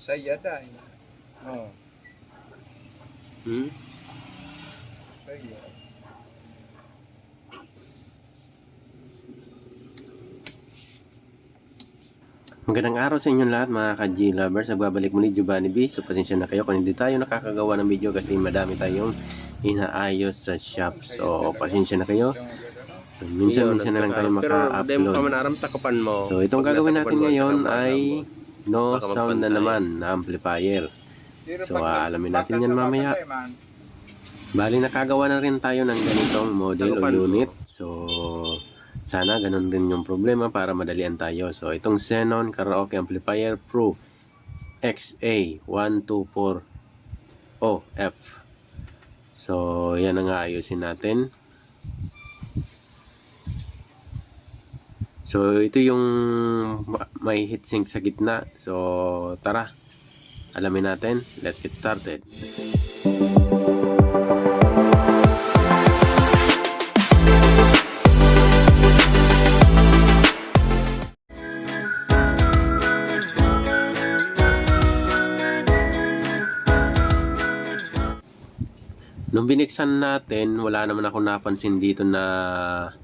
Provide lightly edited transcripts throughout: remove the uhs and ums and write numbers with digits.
Saya dahil. Oh, saya. Magandang araw sa inyong lahat mga ka-G lovers. Nagbabalik muli Giovanni B. So pasensya na kayo kung hindi tayo nakakagawa ng video kasi madami tayong inaayos sa shop. So pasensya na kayo. So minsan na lang tayo maka-upload. So itong gagawin natin ngayon ay no sound na naman na amplifier. So alamin natin yan mamaya. Bali nakagawa na rin tayo ng ganitong model o unit. So sana ganun din yung problema para madalian tayo. So itong Xenon Karaoke Amplifier Pro XA124OF. So yan ang aayusin natin. So ito yung may heatsink sa gitna. So tara, alamin natin. Let's get started. Nung biniksan natin, wala naman ako napansin dito na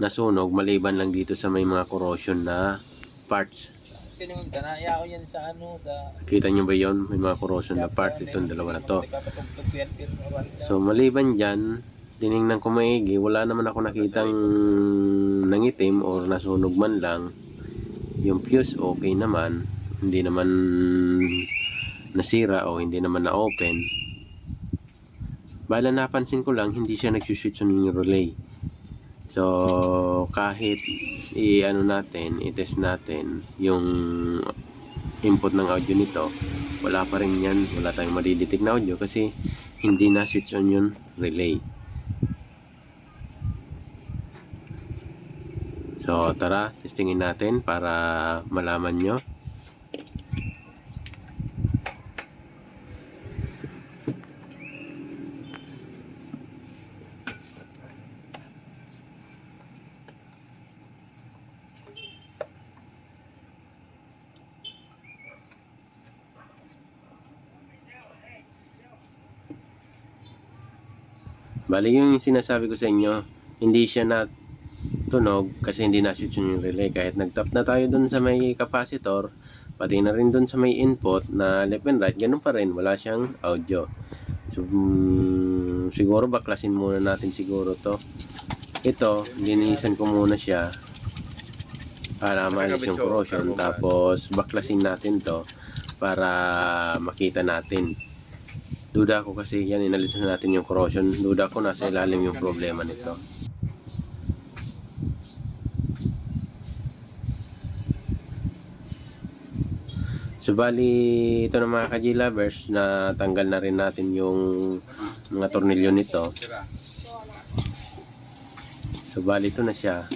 nasunog, maliban lang dito sa may mga corrosion na parts. Kita nyo ba yon? May mga corrosion na part, itong dalawa na to. So maliban dyan, tinignan ko maigi, wala naman ako nakitang nangitim o nasunog man lang. Yung fuse okay naman, hindi naman nasira o hindi naman na-open. Bala napansin ko lang, hindi siya nagsuswitch ng relay. So, kahit i-test natin yung input ng audio nito, wala pa rin yan. Wala tayong madidetect na audio kasi hindi na switch on yung relay. So, tara, testingin natin para malaman nyo. Bali yung sinasabi ko sa inyo, hindi siya natunog kasi hindi na-switch yung relay. Kahit nag-tap na tayo dun sa may capacitor, pati na rin dun sa may input na left and right, ganun pa rin, wala siyang audio. So, siguro baklasin muna natin siguro to. Ito, linisan ko muna siya para maalis yung corrosion. Tapos, baklasin natin to para makita natin. Duda ko kasi yan, inalis na natin yung corrosion. Duda ko nasa ilalim yung problema nito. So bali, ito na mga ka-G lovers, na tanggal na rin natin yung mga tornilyo nito. So bali, ito na siya.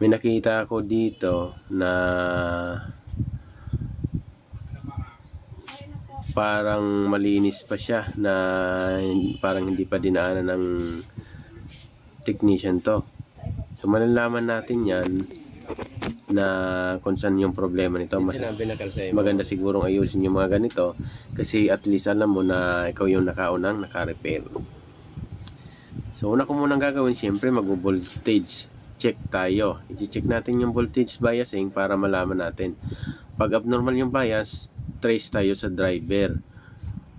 May nakita ako dito na parang malinis pa siya, na parang hindi pa dinaanan ng technician to. So malalaman natin yan na kung saan yung problema nito. Mas maganda sigurong ayusin yung mga ganito kasi at least alam mo na ikaw yung nakaunang naka-repair. So una ko munang gagawin, syempre mag-voltage check tayo. I-check natin yung voltage biasing para malaman natin. Pag abnormal yung bias, trace tayo sa driver.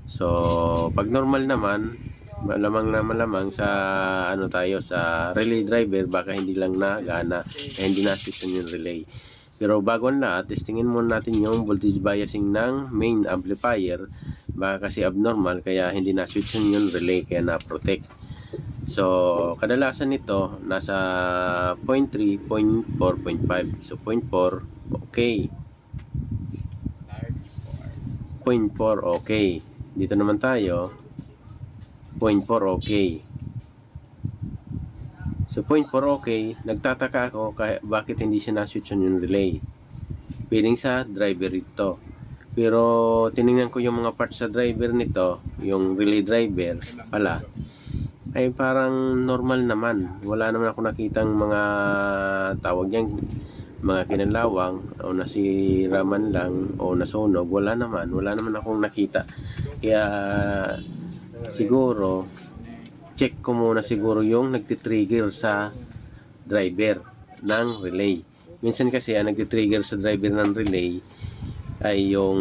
So pag normal naman, malamang sa tayo sa relay driver, baka hindi lang nagana, hindi na-switch yung relay. Pero bago ang lahat, testingin muna natin yung voltage biasing ng main amplifier. Baka kasi abnormal kaya hindi na-switch yung relay, kaya na-protect. So kadalasan nito nasa 0.3, 0.4, 0.5. So 0.4 okay, 0.4 okay. Dito naman tayo 0.4 okay. So 0.4 okay. Nagtataka ako bakit hindi siya na-switch on yung relay. Piling sa driver ito. Pero tinignan ko yung mga parts sa driver nito, yung relay driver pala, ay parang normal naman. Wala naman ako nakitang mga tawag niyang mga kinalawang o nasira man lang o nasunog, wala naman akong nakita. Kaya siguro check ko muna siguro yung nagtitrigger sa driver ng relay. Minsan kasi ang nagtitrigger sa driver ng relay ay yung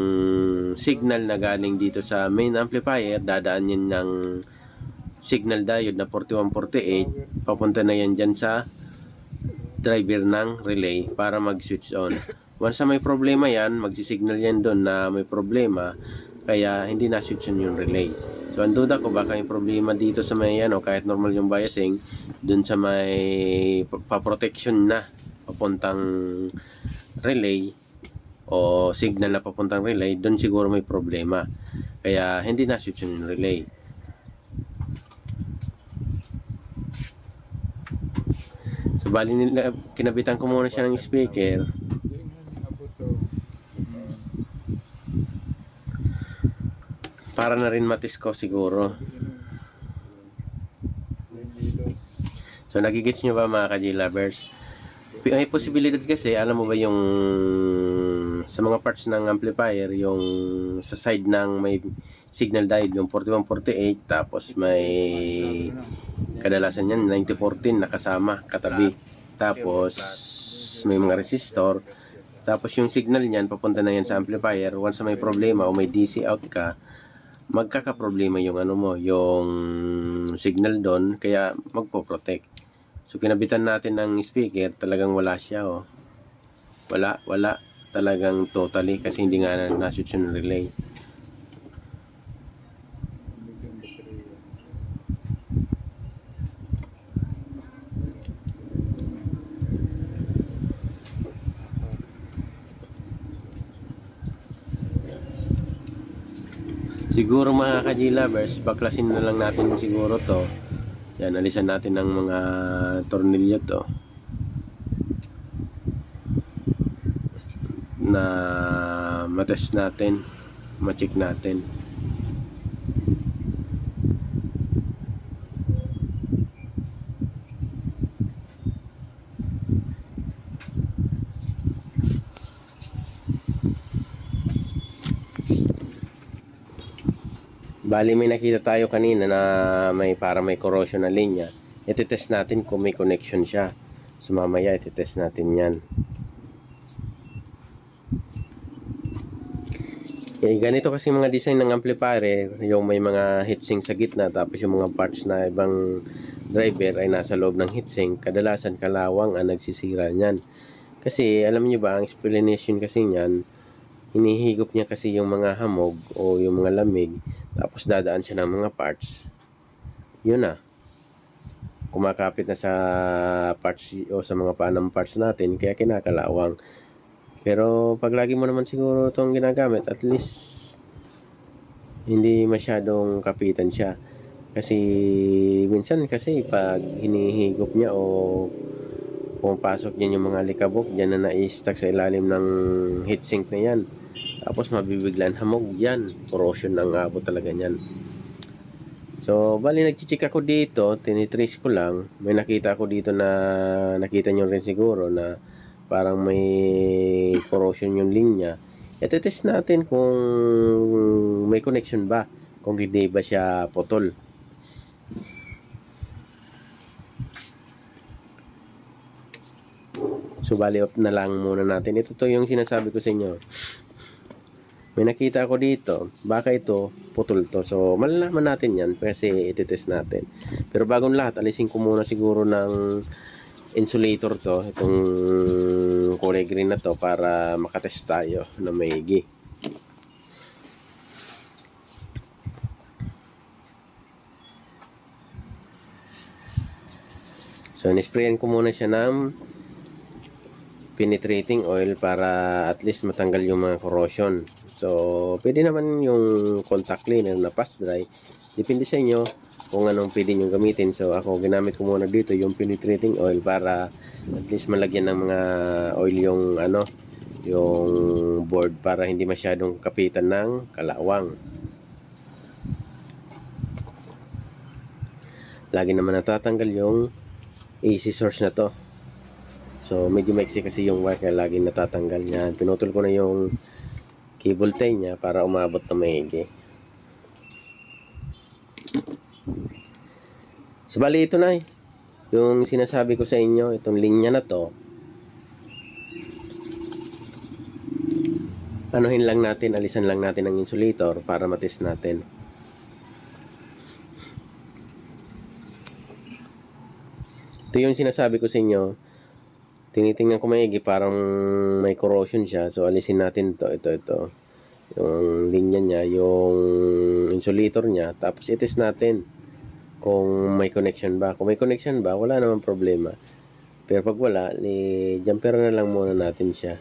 signal na galing dito sa main amplifier, dadaan yan ng signal diode na 4148, papunta na yan dyan sa driver ng relay para mag-switch on. Once na may problema yan, magsisignal yan doon na may problema, kaya hindi na-switch on yung relay. So, ang duda ko baka yung problema dito sa may o kahit normal yung biasing, doon sa may pa-protection na papuntang relay o signal na papuntang relay, doon siguro may problema. Kaya hindi na-switch on yung relay. So, bali nila, kinabitan ko muna siya ng speaker. Para na rin matis ko siguro. So, nagigits nyo ba mga ka-G-lovers? May posibilidad kasi, alam mo ba yung sa mga parts ng amplifier, yung sa side ng may signal diode, yung 4148, tapos may kadalasan yan 9014 nakasama, katabi. Tapos may mga resistor. Tapos yung signal niyan, papunta na yan sa amplifier. Once may problema o may DC out ka, magkakaproblema yung ano mo, yung signal doon, kaya magpo-protect. So, kinabitan natin ng speaker, talagang wala siya, oh. Wala. Talagang totally, kasi hindi nga na-switch yung relay. Siguro mga ka-G-lovers, baklasin na lang natin siguro to. Yan, alisan natin ng mga tornilyo to na matest natin, ma-check natin. Bali may nakita tayo kanina na para may corrosion na linya. Iti-test natin kung may connection siya. So mamaya iti-test natin yan. Ganito kasi mga design ng amplifier, yung may mga heatsink sa gitna, tapos yung mga parts na ibang driver ay nasa loob ng heatsink. Kadalasan kalawang ang nagsisira niyan. Kasi alam niyo ba, ang explanation kasi niyan, hinihigop niya kasi yung mga hamog o yung mga lamig, tapos dadaan siya ng mga parts. Yun na. Kumakapit na sa parts o sa mga panang parts natin, kaya kinakalawang. Pero pag lagi mo naman siguro itong ginagamit, at least hindi masyadong kapitan siya. Kasi minsan kasi pag hinihigop niya o pumapasok niya yung mga likabok, dyan na na-stuck sa ilalim ng heatsink na yan. Tapos mabibiglan hamog yan. Corrosion ng abot talaga yan. So, bali nag-check ako dito, tinitrace ko lang. May nakita ako dito na nakita nyo rin siguro na parang may corrosion yung linya. Ito-test natin kung may connection ba, kung hindi ba siya putol. So, bali off na lang muna natin. Ito to yung sinasabi ko sa inyo. May nakita ako dito, baka ito putol to. So, malalaman natin yan kasi iti-test natin. Pero bagong lahat, alisin ko muna siguro ng insulator to, itong kulay green na to, para makatest tayo na maigi. So, nisprayan ko muna siya ng penetrating oil para at least matanggal yung mga corrosion. So, pwede naman yung contact cleaner na pass dry. Depende sa inyo kung anong pwede nyo gamitin. So, ako ginamit ko muna dito yung penetrating oil para at least malagyan ng mga oil yung yung board para hindi masyadong kapitan ng kalawang. Lagi naman natatanggal yung AC source na to. So medyo maiksi kasi yung wire kaya laging natatanggal niyan. Pinutol ko na yung cable tie niya para umabot na maigi. So bali ito na yung sinasabi ko sa inyo, itong linya na to. Anuhin lang natin, alisan lang natin ang insulator para matest natin. Ito yung sinasabi ko sa inyo. Tinitingnan ko maigi, parang may corrosion siya. So alisin natin ito. Yung linya niya, yung insulator niya. Tapos itest natin kung may connection ba. Kung may connection ba, wala namang problema. Pero pag wala, jumper na lang muna natin siya.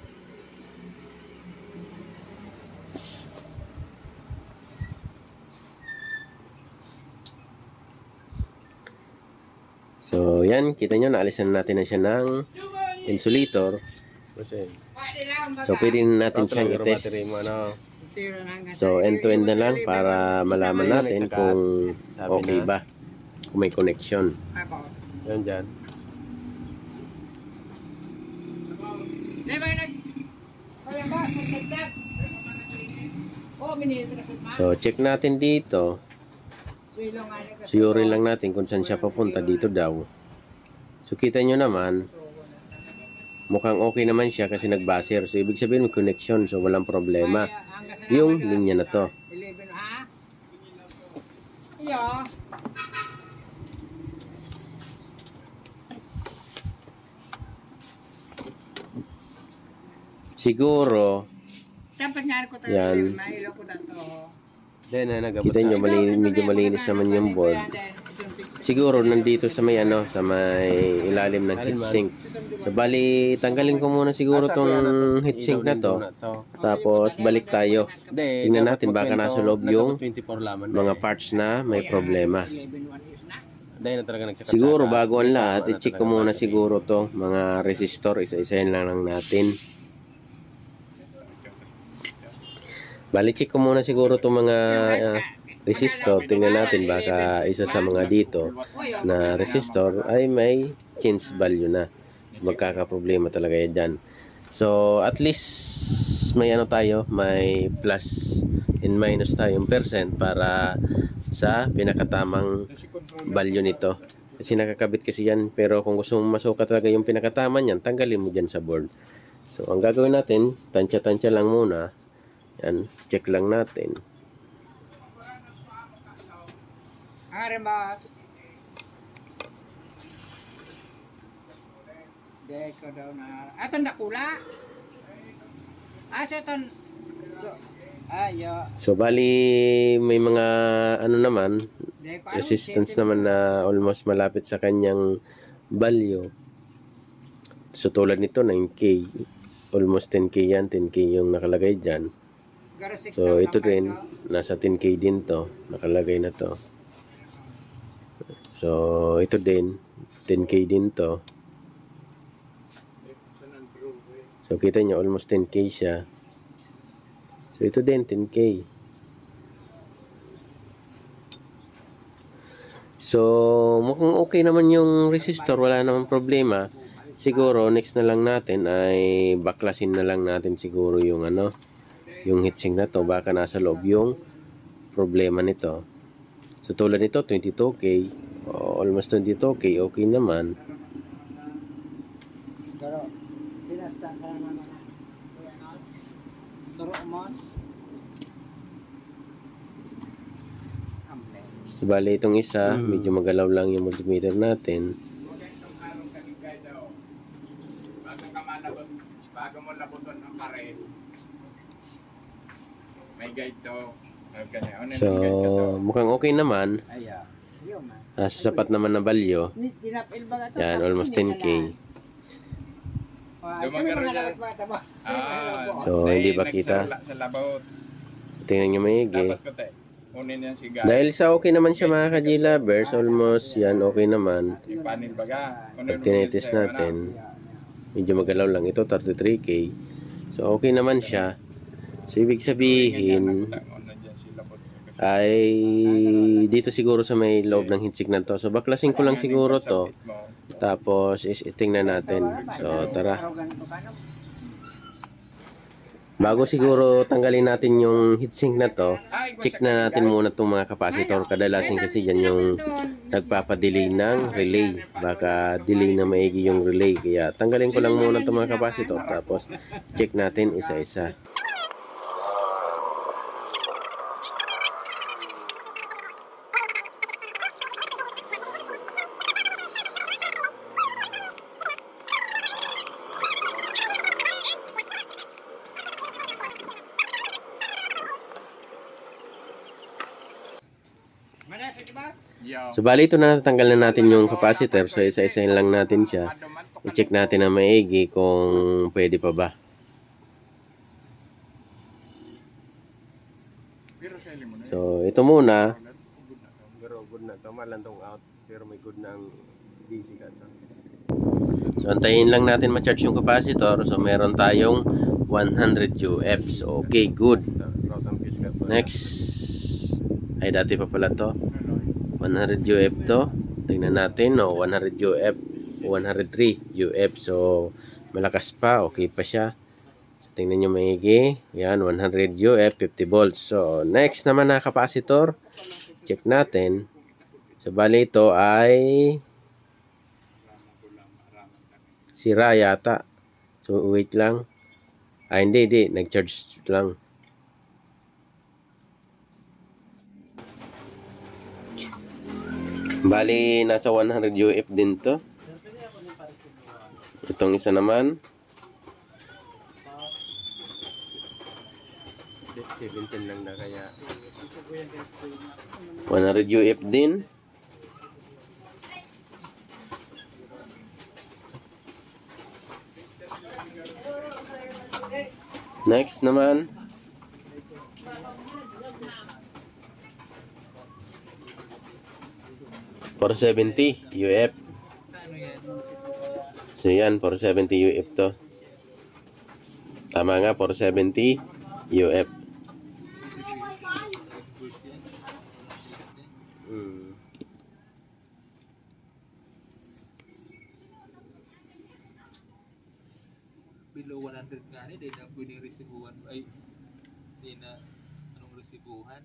So, yan. Kita nyo, naalisan natin na siya ng insulator. So, pwede natin siyang i-test. So, end-to-end na lang para malaman natin kung okay ba. Kung may connection. Yan dyan. So, check natin dito. Suyurin lang natin kung saan siya papunta. Dito daw. So, kita nyo naman, mukhang okay naman siya kasi nag-buzzer. So, ibig sabihin may connection. So, walang problema. Yung linya na to. Siguro, yan. Kita nyo, medyo malinis naman yung board. Siguro, nandito sa may sa may ilalim ng heatsink. So, bali, tanggalin ko muna siguro tong heatsink na to. Tapos, balik tayo. Tingnan natin, baka nasa loob yung mga parts na may problema. Siguro, bago ang lahat, i-check ko muna siguro to mga resistor. Isa-isahin lang natin. Bali, check ko muna siguro itong mga resistor. Tingnan natin baka isa sa mga dito na resistor ay may change value na. Magkakaproblema talaga yan dyan. So, at least may tayo, may plus and minus tayong percent para sa pinakatamang value nito. Kasi nakakabit kasi yan. Pero kung gusto mong masukat talaga yung pinakatama niyan, tanggalin mo dyan sa board. So, ang gagawin natin, tansya-tansya lang muna. Yan, check lang natin. Deko daw na. Aton dakula. Aton. So bali may mga naman resistance naman na almost malapit sa kanyang value. So tulad nito 9K, almost 10K yan, 10K yung nakalagay dyan. So ito din, nasa 10K din to, nakalagay na to. So ito din, 10K din to. So kita nyo, almost 10K siya. So ito din, 10K. So mukhang okay naman yung resistor, wala namang problema. Siguro next na lang natin ay baklasin na lang natin siguro yung yung heatsink na to, baka nasa loob yung problema nito. So tulad nito 22K, almost 22K, okay naman. Pero pinastan sa naman na. Turo mo. So bali itong isa, medyo magalaw lang yung multimeter natin. Bago mo labuton ang pared, may guide to. So, mukhang okay naman. Sapat naman na value. Yan, almost 10K. So, hindi ba kita? Tingnan nyo maigi. Dahil sa okay naman siya mga ka-G-Lovers, almost yan, okay naman. Pag tinitis natin, medyo magalaw lang ito, 33K. So, okay naman siya. So, ibig sabihin, ay dito siguro sa may loob ng heatsink na to. So baklasin ko lang siguro to. Tapos tingnan natin. So tara. Bago siguro tanggalin natin yung heatsink na to, check na natin muna itong mga capacitor. Kadalasan kasi dyan yung nagpapadelay ng relay. Baka delay na maigi yung relay. Kaya tanggalin ko lang muna itong mga capacitor. Tapos check natin isa-isa. Yo. So bali ito na natanggal na natin yung capacitor. So isa-isa lang natin siya. I-check natin na maigi kung pwede pa ba. So ito muna. Pero good na to. Malantong out. Pero may good na ang DC ka to. So antayin lang natin ma-charge yung capacitor. So meron tayong 100 UF. So okay, good. Next. Ay dati pa pala to. 100 UF to. Tingnan natin, no, 100 UF, 103 UF. So, malakas pa, okay pa siya. So, tingnan nyo maigi. Yan, 100 UF, 50 volts. So, next naman na capacitor. Check natin. So, bali ito ay sira yata. So, wait lang. Hindi. Nag-charge lang. Bali, nasa 100 UF din to. Itong isa naman. 17 lang na kaya. 100 UF din. Next naman. For 70 UF. So yan, 470 UF to. Tama nga, 470 UF. Below 100 nga ni, di na pwedeng resibuhan. Ay, di na anong resibuhan.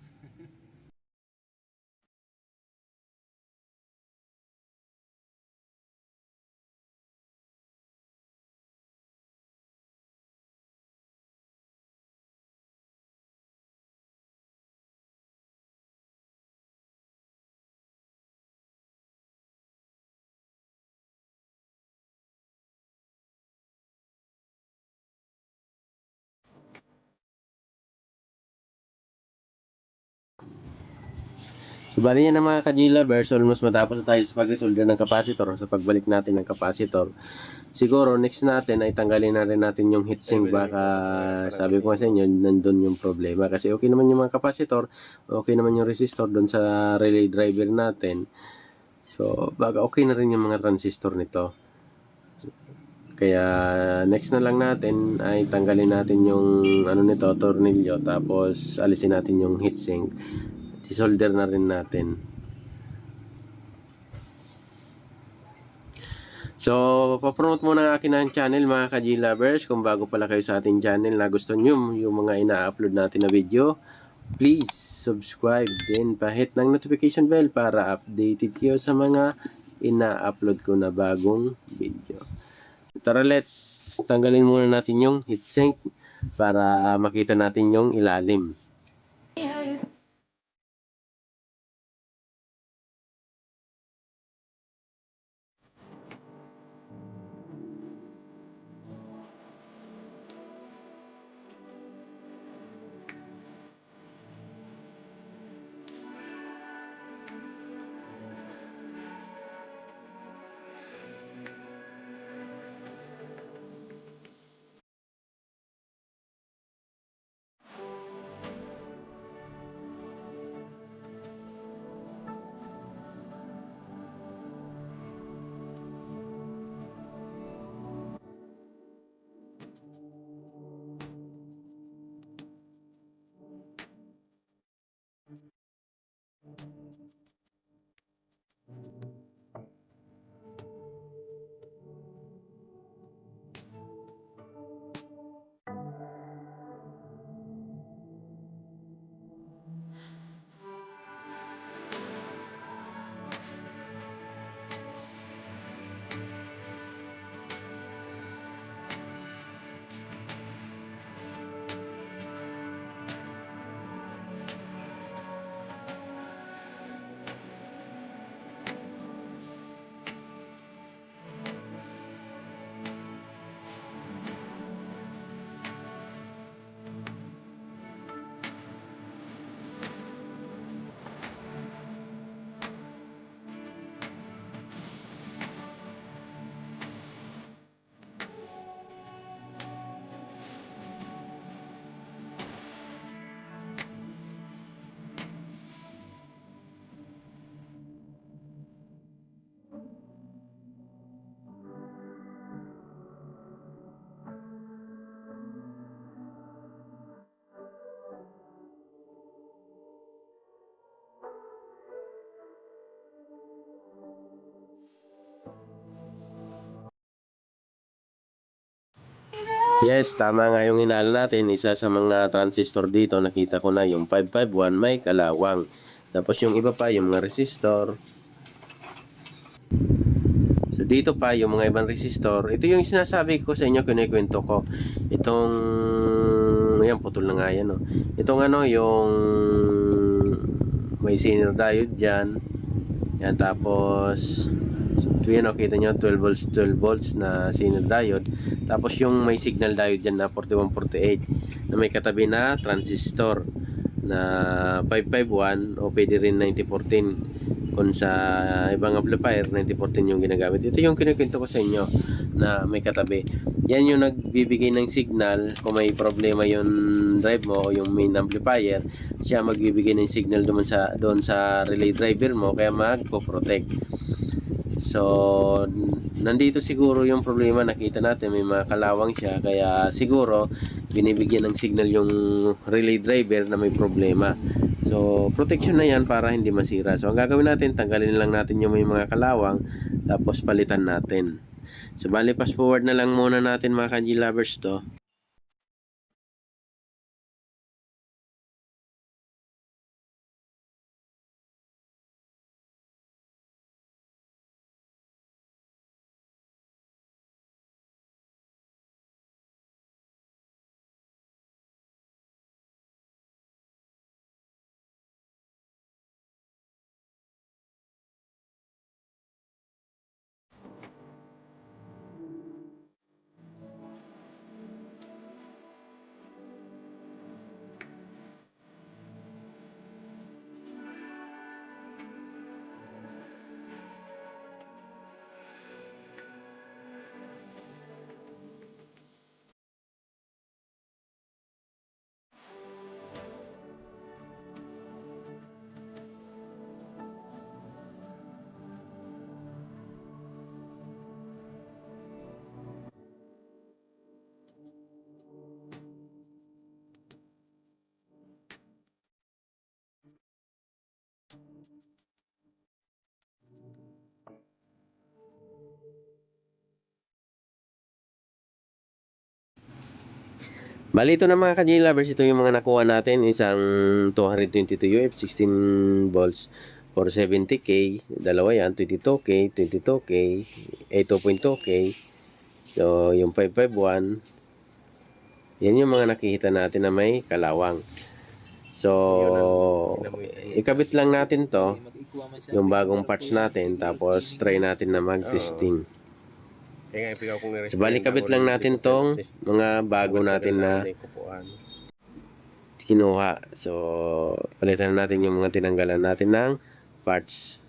So bali yan ang mga ka-G-lovers, almost matapos na tayo sa pag-resolder ng capacitor, sa pagbalik natin ng capacitor. Siguro next natin ay tanggalin na rin natin yung heatsink. Baka sabi ko nga sa inyo, nandun yung problema. Kasi okay naman yung mga capacitor, okay naman yung resistor doon sa relay driver natin. So baka okay na rin yung mga transistor nito. Kaya next na lang natin ay tanggalin natin yung ano nito, tornilyo, tapos alisin natin yung heatsink. I-solder na rin natin. So, papromote muna ang akin ng channel mga ka-G-lovers. Kung bago pala kayo sa ating channel na gusto nyo yung mga ina-upload natin na video, please subscribe din. Pa-hit ng notification bell para updated kayo sa mga ina-upload ko na bagong video. Tara, let's tanggalin muna natin yung heatsink para makita natin yung ilalim. Yes, tama nga yung hinala natin. Isa sa mga transistor dito, nakita ko na yung 551 may kalawang. Tapos yung iba pa, yung mga resistor. So dito pa, yung mga ibang resistor. Ito yung sinasabi ko sa inyo, kinikwento ko. Itong, yan, putol na nga yan. Oh. Itong ano, yung may Zener diode dyan. Yan, tapos ito yan, kita nyo 12 volts na Zener diode. Tapos yung may signal diode dyan na 4148 na may katabi na transistor na 551 o pwede rin 9014 kung sa ibang amplifier 9014 yung ginagamit. Ito yung kinukwento ko sa inyo na may katabi. Yan yung nagbibigay ng signal kung may problema yung drive mo o yung main amplifier, siya magbibigay ng signal doon sa relay driver mo kaya magpo-protect. So nandito siguro yung problema, nakita natin may mga kalawang siya kaya siguro binibigyan ng signal yung relay driver na may problema. So protection na yan para hindi masira. So ang gagawin natin, tanggalin lang natin yung may mga kalawang tapos palitan natin. So bali fast forward na lang muna natin mga kanji lovers to. Bali ito na mga ka-J lovers, ito yung mga nakuha natin, isang 222 UF, 16 volts, 470K, dalawa yan, 22K, 22K, 82.2K, so yung 551, yan yung mga nakikita natin na may kalawang. So, ikabit lang natin to, yung bagong parts natin, tapos try natin na mag-testing. So, balik kabit lang natin tong mga bago natin na kinuha. So, palitan natin yung mga tinanggalan natin ng parts.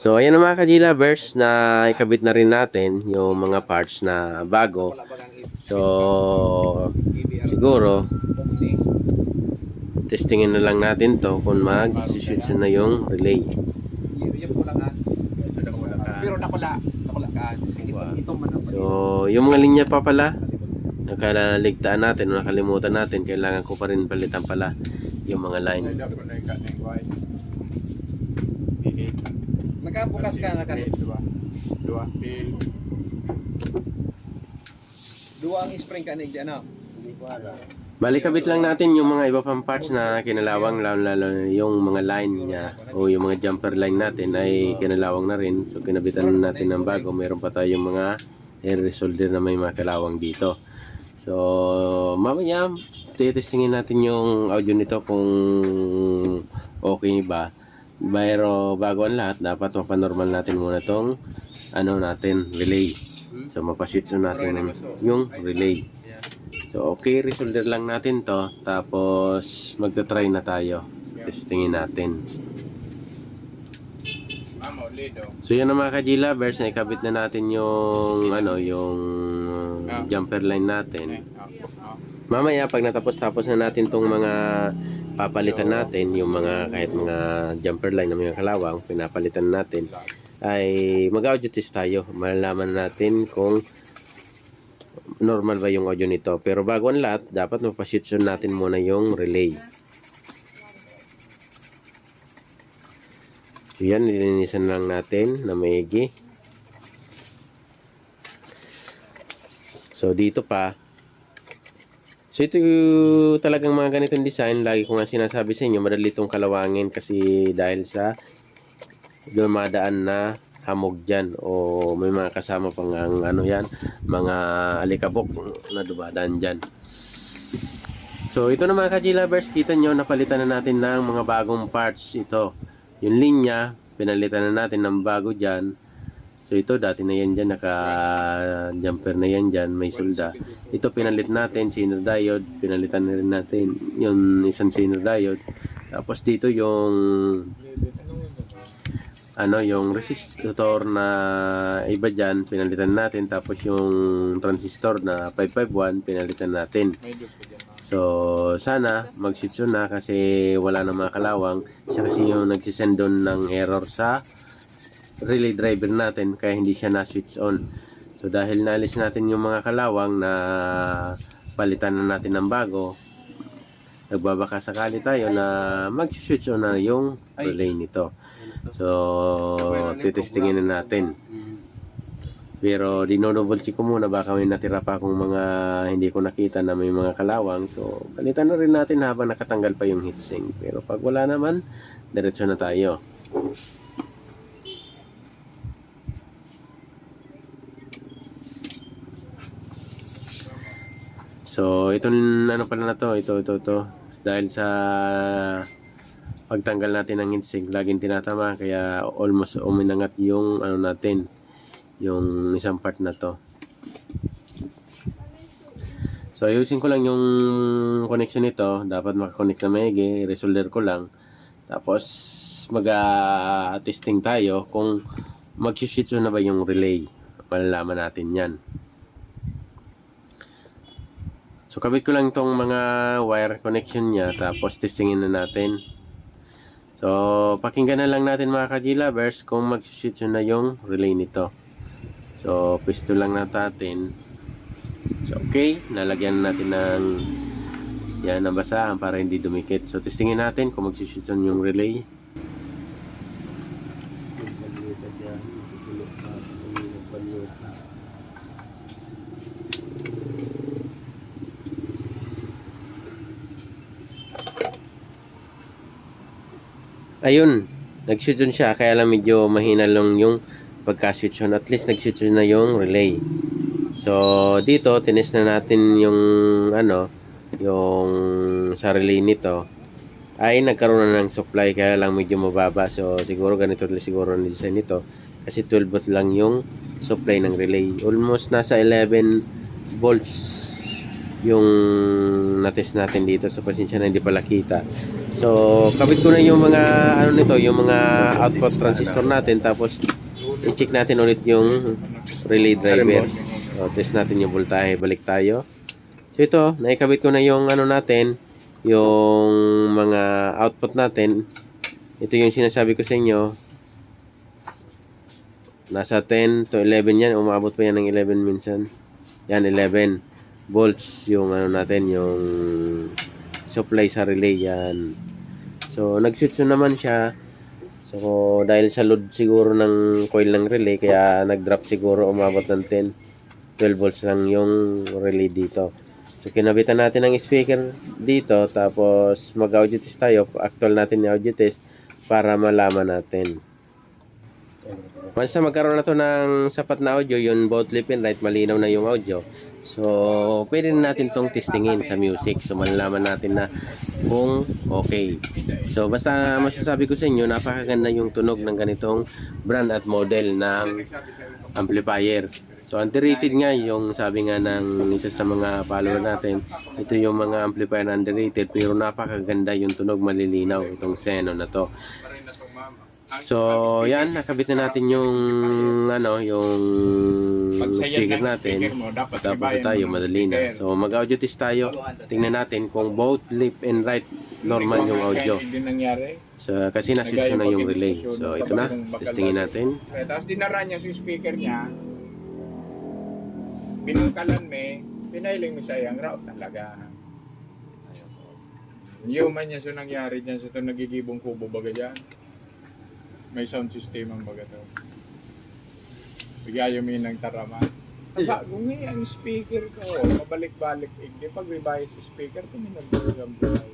So, ayan na mga ka-G-Lovers na ikabit na rin natin yung mga parts na bago. So, siguro, testingin na lang natin to kung mag-switch na yung relay. Pero nakula ka. Itong man. So, yung mga linya pa pala, nakaligtaan natin o nakalimutan natin, kailangan ko pa rin palitan pala yung mga line. Nakabukas ka na kanina. Dua. Dua ang spring ka nigdi ano. Balikabit lang natin yung mga iba pang parts na kinalawang, lalo yung mga line niya o yung mga jumper line natin ay kinalawang na rin. So kinabitan natin ng bago. Meron pa tayong mga air solder na may mga kalawang dito. So mamaya titestingin natin yung audio nito kung okay ba. Pero bago ang lahat, dapat mapanormal natin muna tong relay. So mapaswitch natin yung relay. So okay, resolder lang natin to. Tapos magta-try na tayo. Testingin natin. So yun na mga ka-G-Lovers, na ikabit na natin yung yung jumper line natin. Mamaya pag natapos na natin tong mga papalitan natin, yung mga kahit mga jumper line na mga kalawang pinapalitan natin, ay mag-audio test tayo. Malalaman natin kung normal ba yung audio nito. Pero bago ang lahat, dapat mapaswitch natin muna yung relay. So yan, nilinisan lang natin na maigi. So dito pa. So ito talagang mga ganitong design, lagi ko nga sinasabi sa inyo, madali itong kalawangin kasi dahil sa dumadaan na hamog dyan o may mga kasama pang mga alikabok na dumadaan dyan. So ito na mga ka-G-Lovers, kita nyo napalitan na natin ng mga bagong parts. Ito yung linya, pinalitan na natin ng bago dyan. So ito dati na yan dyan, naka jumper na yan dyan, may solda. Ito pinalit natin, sinner diode, pinalitan na rin natin yung isang sinner diode. Tapos dito yung yung resistor na iba dyan, pinalitan natin. Tapos yung transistor na 551, pinalitan natin. So sana mag-switch na kasi wala na mga kalawang. Siya kasi yung nagsisend doon ng error sa relay driver natin, kaya hindi siya na-switch on. So dahil naalis natin yung mga kalawang na palitan na natin ng bago, nagbabaka sakali tayo na mag-switch on na yung relay nito. So titestingin na natin. Pero dinodouble check ko muna, baka may natira pa akong mga hindi ko nakita na may mga kalawang. So palitan na rin natin habang nakatanggal pa yung heatsink. Pero pag wala naman, diretso na tayo. So, itong pala na to, ito. Dahil sa pagtanggal natin ng heatsink, laging tinatama, kaya almost uminangat yung natin, yung isang part na to. So, ayusin ko lang yung connection nito. Dapat makakonect na maigi, resolder ko lang. Tapos, mag-testing tayo kung mag-switch na ba yung relay. Malalaman natin yan. So kabit ko lang itong mga wire connection niya, tapos testingin na natin. So pakinggan na lang natin mga ka-G-Lovers kung mag-switch na yung relay nito. So pisto lang natin. So okay, nalagyan natin ng ng basahan para hindi dumikit. So testingin natin kung mag-switch yung relay. Ayun, nag-switch on siya, kaya lang medyo mahina lang yung pagka-switch on. At least nag-switch on na yung relay. So dito tinest na natin yung yung sa relay nito ay nagkaroon na ng supply, kaya lang medyo mababa. So siguro ganito siguro ang design nito kasi 12 volt lang yung supply ng relay. Almost nasa 11 volts yung na-test natin dito. So pasensya na hindi pala kita. So kabit ko na yung mga ano nito, yung mga output transistor natin, tapos i-check natin ulit yung relay driver. So, test natin yung voltahe. Balik tayo. So ito, naikabit ko na yung ano natin, yung mga output natin. Ito yung sinasabi ko sa inyo. Nasa 10 to 11 yan. Umabot pa yan ng 11 minsan. Yan, 11 volts yung ano natin, yung supply sa relay yan. So nag-switch na naman siya. So dahil sa load siguro ng coil ng relay, kaya nag-drop siguro, umabot ng 12 volts lang yung relay dito. So kinabitan natin ng speaker dito, tapos mag-audio test tayo. Actual natin yung audio test para malaman natin. Once na magkaroon na to ng sapat na audio, yung both left and right, malinaw na yung audio. So, pwede na natin tong testingin sa music. So, malalaman natin na kung okay. So, basta masasabi ko sa inyo, napakaganda yung tunog ng ganitong brand at model ng amplifier. So, underrated nga yung sabi nga ng isa sa mga follower natin. Ito yung mga amplifier na underrated, pero napakaganda yung tunog, malilinaw itong Xenon na to. So, yan, nakabit na natin yung ano, yung speaker natin. Tapos tayo, madali na. So, mag-audio test tayo. Tingnan natin kung both left and right normal yung audio. So, kasi na-switch na yung relay. So, ito na, testingin natin. Tapos dinara niya yung speaker niya. Binungkalan pinailing mo siya yung route talaga. Human niya so nangyari dyan. So, ito nagigibong kubo baga dyan. May sound system ang baga to. Bigay yung minang tarama. Aba, gumi ang speaker ko. Pabalik-balik. Hindi pag rebias speaker, tuminag-balik tayo.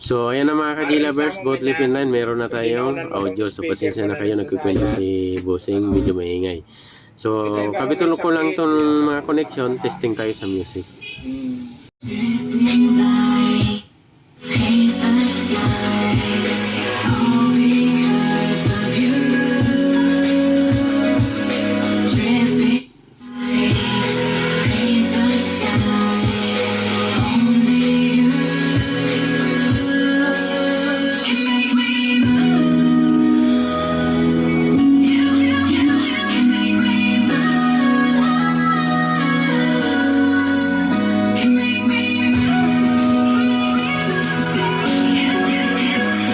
So, ayan na mga ka-Gilabers, both left and line, meron na tayong audio. So, pasensya na kayo, nagkukwento si Bossing, medyo maingay. So, kabitulo ko lang itong mga connection, testing tayo sa music.